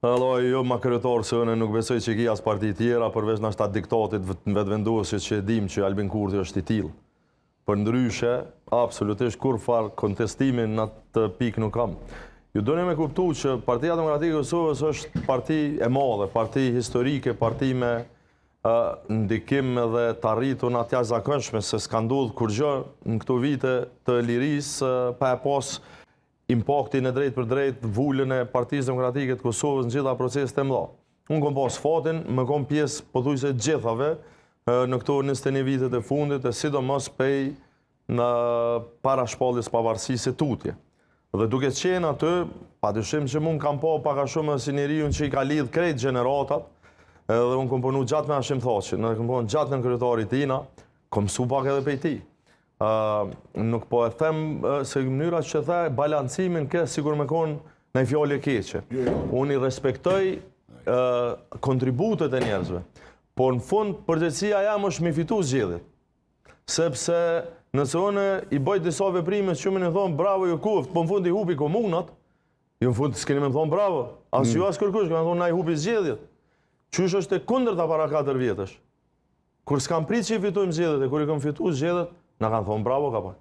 Alloj, jo ma kryetar se unë nuk besoj që ki as parti tjera, përveç në shtatë diktatit vetëvendosit që dim që Albin Kurti është i tillë. Për ndryshe, absolutisht kur farë kontestimin në të pikë nuk kam. Ju doni me kuptu që Partia Demokratike e Kosovës është parti e madhe, parti historike, parti me ndikim dhe të arritur në atja zakonshme, se s'ka ndodhur kur gjë në këto vite të lirisë pa e pas impaktin e drejt për drejt vullën e Partisë Demokratike të Kosovës në gjitha proceset e mëdha. Unë kom pas fatin, më kom pjesë pothuajse gjithave në këto 21 vitet e fundit, e sidomos pej në parashpalljes pavarësisë së tutje. Dhe duke qenë aty, padyshim që mund kam pa pak a shumë si njeriu që i ka lidh krejt gjeneratat, edhe unë kom punu gjatë me Hashim Thaqin, edhe kom punu gjatë në kryetarit tina, kom mësu pak edhe pej tij. Nuk po e them se mënyra që the balancimin ke sigur me konë në fjallë e keqe. Unë i respektoj kontributet e njerëzve, por në fund përgjegjësia jam është mi fitu zgjedhjet. Sepse nëse unë i bëj disa veprime që më në thonë bravo ju kuft, po në fund i hupi komunat, ju në fund s'keni me më thonë bravo, as ju as kërkush, këmë thonë na i hupi zgjedhjet. Qysh është e kundërta para 4 vjetësh. Kur s'kam prit që i fitujmë zgjedhjet e kur i kam fitu zgjedhjet, na kanë thonë bravo ka pak.